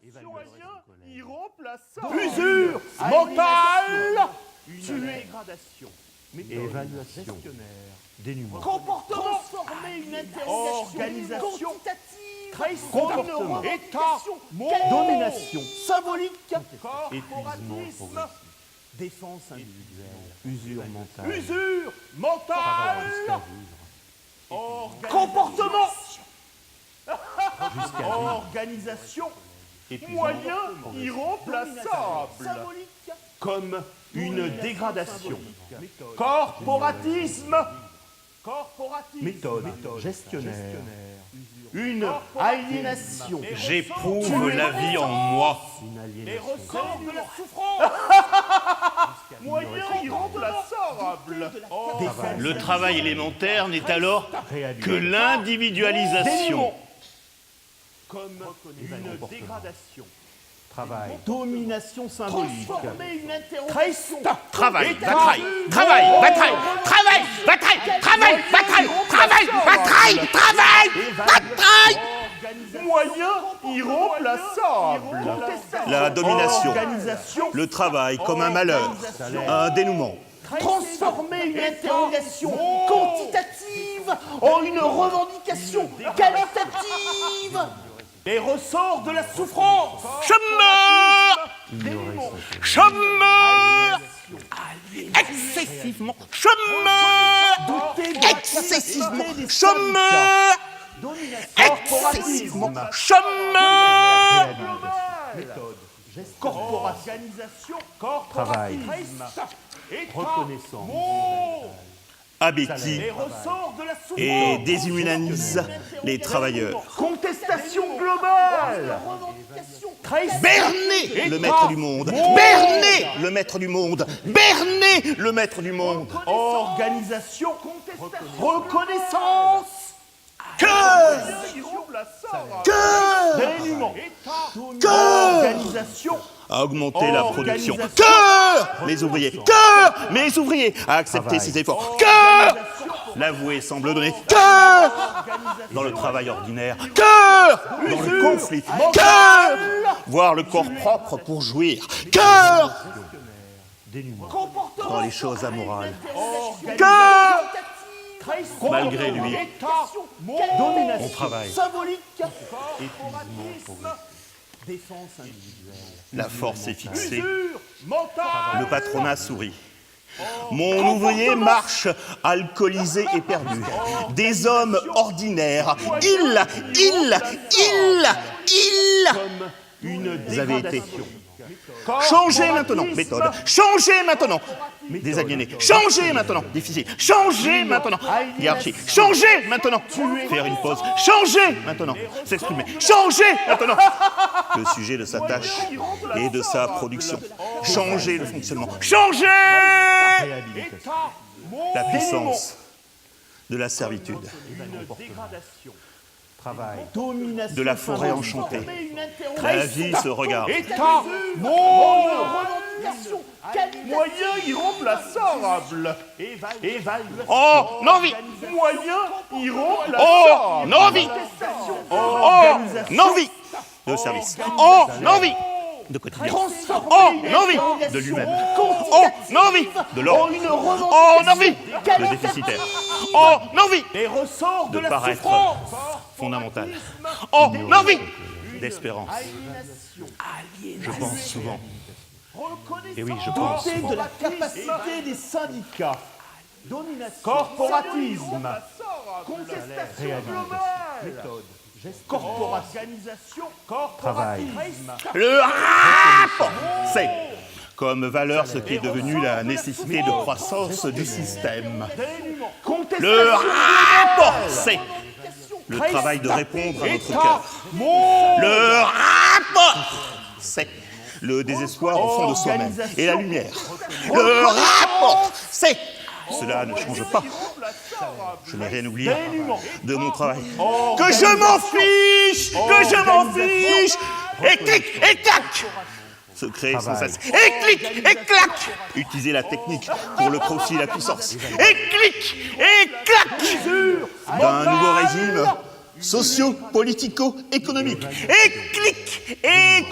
Citoyen irremplaçable. Usure mentale. Une dégradation. Évaluation. Dénuement. Comportement. Transformer une organisation quantitative. Comportement. État. Domination. Symbolique. Corporatisme. Défense individuelle. Usure mentale. Usure Travail jusqu'à mentale. vivre. Comportement. Jusqu'à vivre. Organisation. Épuisement. Moyen Progressif. irremplaçable. Comme une dégradation. Corporatisme. Méthode. Gestionnaire. Une aliénation. J'éprouve la vie en moi. Une Les aliénation. ressorts de la souffrance. Moyen irremplaçable. Le travail élémentaire n'est alors que Réhabilitation. l'individualisation. Comme une dégradation. Travail. Domination symbolique. Transformer une interrogation. Travail, bataille, travail, bataille, travail, bataille, travail, bataille, travail, bataille, travail, bataille. Moyen irremplaçable. La domination, Organisation. le travail comme un malheur, un dénouement. Transformer une interrogation quantitative en une revendication qualitative. Les ressorts de la souffrance. Je meurs, je meurs, excessivement, je meurs, excessivement, je meurs, excessivement, je meurs. Organisation. Travail. Reconnaissance. Abétit Les ressorts de la souffrance. et déshumanise les travailleurs. Contestation globale. Berner le maître du monde, Berner le maître du monde, Berner le maître du monde. Organisation. Reconnaissance. Que Dénuement. Que à augmenter la production. Que les ouvriers, que mes ouvriers à accepter ces efforts. Que l'avoué semble donner. Que dans le travail ordinaire. Que dans le conflit. Que voir le corps propre pour jouir. Que Dénuement. dans les choses amorales. Que malgré lui, on travaille. Symbolique. Défense individuelle. La force est fixée. Usure mentale. Le patronat sourit. Mon ouvrier marche alcoolisé et perdu. Des hommes ordinaires. Vous avez été. Changez maintenant, méthode. Changez maintenant, des aliénés. Changez maintenant, difficile. Changez maintenant, hiérarchie. Changez maintenant, faire une pause. Changez maintenant, s'exprimer. Changez maintenant, le sujet de sa tâche et de sa production. Changez le fonctionnement. Changez Réhabilitation. la puissance de la servitude, Travail. de la forêt enchantée. La vie se regarde. État. Moyen irremplaçable. Oh, non-vie! Moyen irremplaçable. Oh, non-vie! Oh, non-vie! De service. Oh, non-vie! De quotidien. Oh, non-vie! De lui-même. Oh, non-vie! De l'ordre. Oh, non-vie! De déficitaire. Oh, non-vie! Les ressorts de De la paraître souffrance. fondamental. Oh, non-vie! D'espérance. Je pense souvent. Et oui, je pense Doté souvent. de la capacité des syndicats. Corporatisme. Contestation globale. Corporatisation. Travail. Le rapport, c'est comme valeur ce qui est devenu la nécessité de croissance du système. Le rapport, c'est le travail de répondre à notre cœur. Le rapport, c'est le désespoir au fond de soi-même et la lumière. Le rapport, c'est cela ne change pas. Je n'ai rien oublié de mon travail. Que je m'en fiche, que je m'en fiche. Et clic, et clac. Se créer sans cesse. Et clic, et clac. Utiliser la technique pour le profit et la puissance. Et clic, et clac. D'un nouveau régime socio-politico-économique. Et clic, et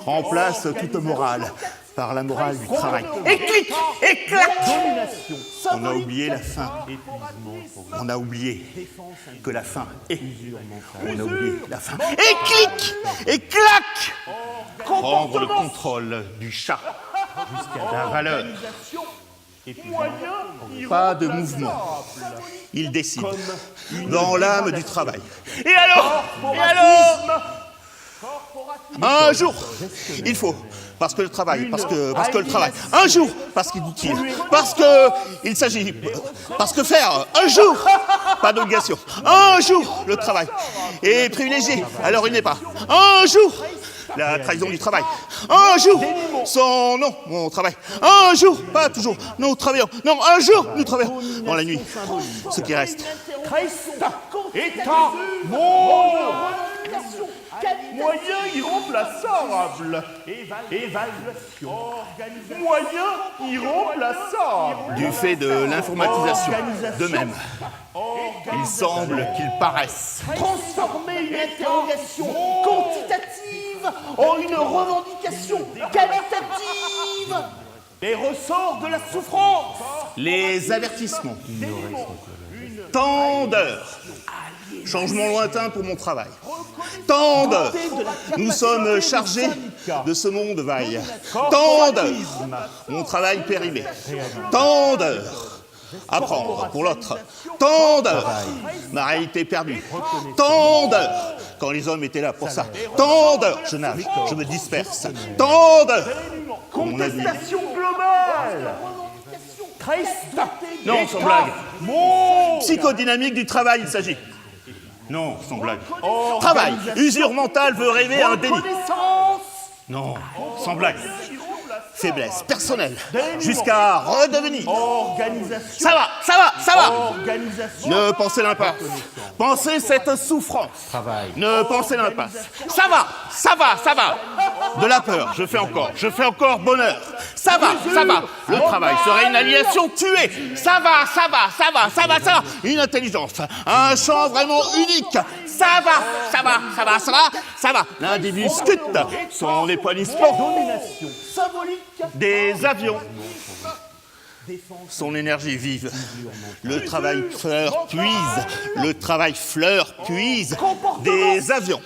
remplace toute morale par la morale du travail. Et clic, et clac. On a oublié la fin. On a oublié que la fin est. On a oublié la fin. Et clic, et clac. Prendre le contrôle du chat jusqu'à la valeur. Pas de mouvement. Il décide dans l'âme du travail. Et alors? Un jour, il faut, parce que le travail, un jour, parce qu'il dit parce qu'il s'agit, parce que faire, un jour, pas d'obligation, un jour, le travail est privilégié, alors il n'est pas, un jour, la trahison du travail, un jour, son nom, mon travail, un jour, pas toujours, nous travaillons, non, un jour, nous travaillons, dans la nuit, ce qui reste. État, mot, moyen irremplaçable, évaluation, moyen irremplaçable. Du fait de l'informatisation, de même, il semble qu'il paraisse. Transformer une interrogation quantitative en une revendication qualitative. Les ressorts de la souffrance. Les avertissements. Tant d'heures. Changement lointain pour mon travail. Tant d'heures. Nous sommes chargés de ce monde vaille. Tant d'heures. Mon travail périmé. Tant d'heures. Apprendre pour l'autre. Tant d'heures. Ma réalité perdue. Tant d'heures. Quand les hommes étaient là pour ça. Tant d'heures. Je nage, je me disperse. Tant d'heures. Contestation globale. Non, sans blague. Psychodynamique du travail, il s'agit. Non, sans blague. Travail, usure mentale veut rêver un délit. Non, sans blague. Faiblesse personnelle, jusqu'à redevenir. Organisation. Ça va. Organisation. Ne pensez l'impasse. Pensez cette souffrance. Ne pensez l'impasse. Ça va. De la peur, je fais encore bonheur. Ça va. Le travail serait une aliénation tuée. Ça va. Une intelligence, un champ vraiment unique. Ça va. L'individu scrute son épanouissement. Domination symbolique. Des avions. Son énergie vive. Le travail fleur puise. Des avions.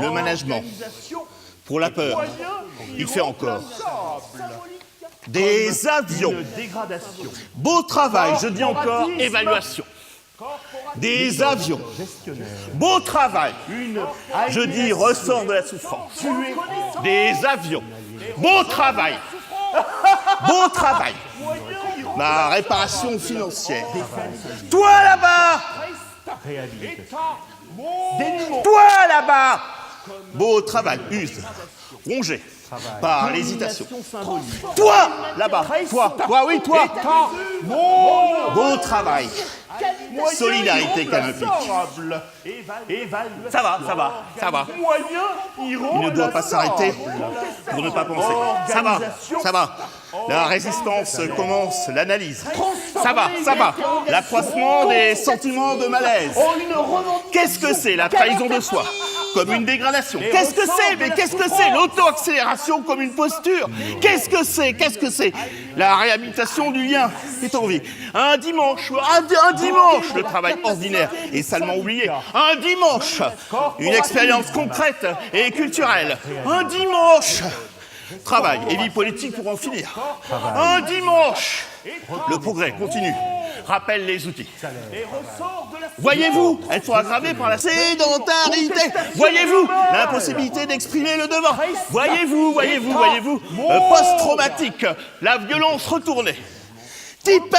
Le management. Pour la peur, il fait encore. Des avions. Beau travail, je dis encore évaluation. Des avions. Beau travail. Je dis ressort de la souffrance. Des avions. Beau travail. Ma réparation financière. Toi là-bas. Beau travail. Use. Rongé. Par l'hésitation. Toi là-bas. Toi. Beau travail. Solidarité canopée. Ça va. Il ne doit pas s'arrêter pour ne pas penser. Ça va. La résistance commence, l'analyse. Ça va. L'accroissement des sentiments de malaise. Qu'est-ce que c'est la trahison de soi? Comme une dégradation. Qu'est-ce que c'est l'auto-accélération comme une posture? Qu'est-ce que c'est la réhabilitation du lien est en vie. Un dimanche, le travail ordinaire est salement oublié. Un dimanche, une expérience concrète et culturelle. Un dimanche, travail et vie politique pour en finir. Un dimanche, le progrès continue. Rappelle les outils. Voyez-vous, elles sont aggravées par la sédentarité. Voyez-vous, l'impossibilité d'exprimer le devant. Voyez-vous, post-traumatique, la violence retournée. Tipent,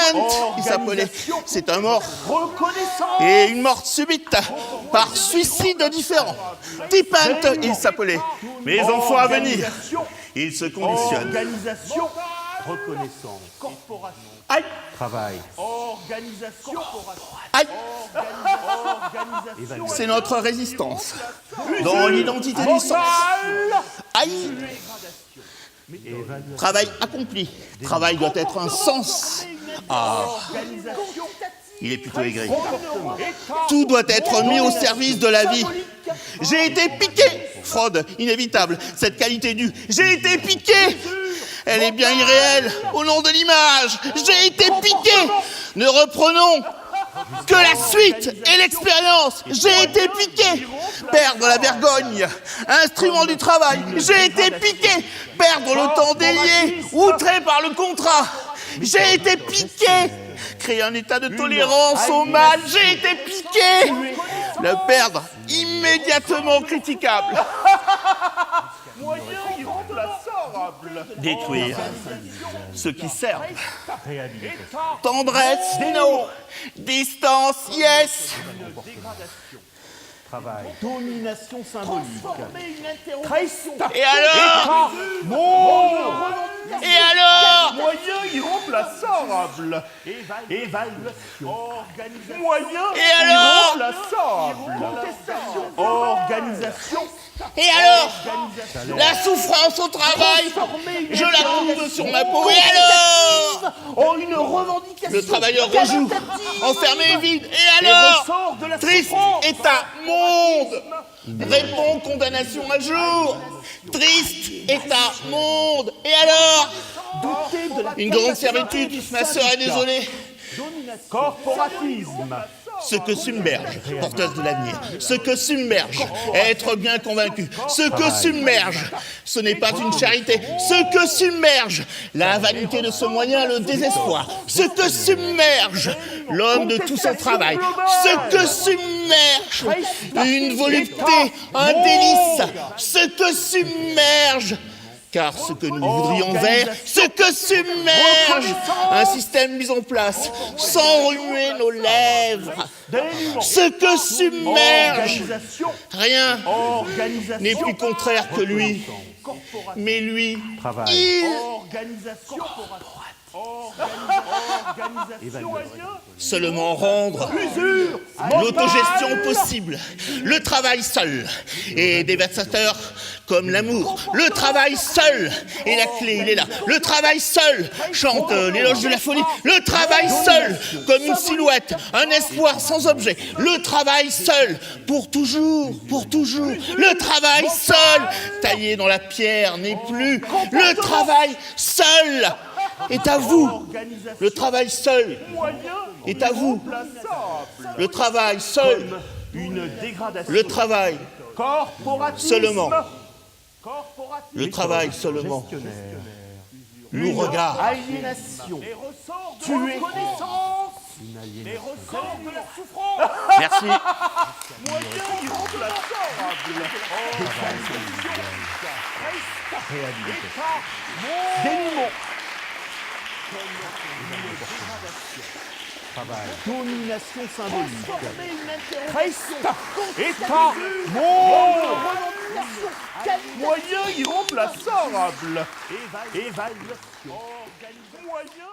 il s'appelait, c'est un mort. Et une mort subite par suicide différent. Tipent, il s'appelait. Mes enfants à venir, ils se conditionnent. Organisation. Reconnaissance. Corporation. Aïe. Travail. Organisation. Aïe. Organisation. C'est notre résistance dans l'identité du sens. Aïe. Travail accompli. Travail doit être un sens. Il est plutôt aigri. Tout doit être mis au service de la vie. J'ai été piqué. fraude inévitable. Cette qualité du « j'ai été piqué », elle est bien irréelle au nom de l'image. J'ai été piqué. Ne reprenons que la suite et l'expérience. J'ai été piqué. Perdre la vergogne, instrument du travail. J'ai été piqué. Perdre le temps délié, outré par le contrat. J'ai été piqué. Créer un état de tolérance au mal. J'ai été piqué. Le perdre immédiatement critiquable. Moyen irremplaçable. Détruire ce qui sert. État. Tendresse, no. Distance, yes. Travail. Domination symbolique. Transformer une interrogation. Et alors? Et alors? Moyen irremplaçable. Évaluation. Organisation. Moyen Et alors? irremplaçable. Contestation. Organisation. Et alors? La souffrance au travail, je la trouve sur ma peau. Et alors? Oh, une revendication. Le travailleur rejoue, enfermé et vide. Et alors? Ressort de la Triste souffrance. état, monde. Répond condamnation à jour. Triste état, monde. Et alors? Douter de la Une grande capacité servitude, du ma sœur est syndicat. désolée. Corporatisme. Ce que submerge, porteuse de l'avenir, ce que submerge, être bien convaincu, ce que submerge, ce n'est pas une charité, ce que submerge, la vanité de ce moyen, le désespoir, ce que submerge, l'homme de tout son travail, ce que submerge, une volupté, un délice, ce que submerge, car ce que nous voudrions vers, ce que submerge, un système mis en place, sans remuer nos lèvres, ce que submerge, Organisation. rien Organisation. n'est plus contraire que lui, mais lui, Travail. il, Organisation. Organisation. seulement rendre Usure. l'autogestion possible, le travail seul, et dévastateur comme l'amour, le travail seul, et la clé, il est là, le travail seul, chante l'éloge de la folie, le travail seul, comme une silhouette, un espoir sans objet, le travail seul, pour toujours, le travail seul, taillé dans la pierre n'est plus, le travail seul est à vous, le travail seul est à vous, le travail seul, Une dégradation. le travail, Corporatisme. seulement. Corporatisme. Le travail seulement nous regarde. Aliénation. Les ressorts de la reconnaissance. Les ressorts de la souffrance. Merci. Moyen irremplaçable. Dénouement. Travail. Domination symbolique. État. État. Monde. Moyen irremplaçable. Évaluation. Moyen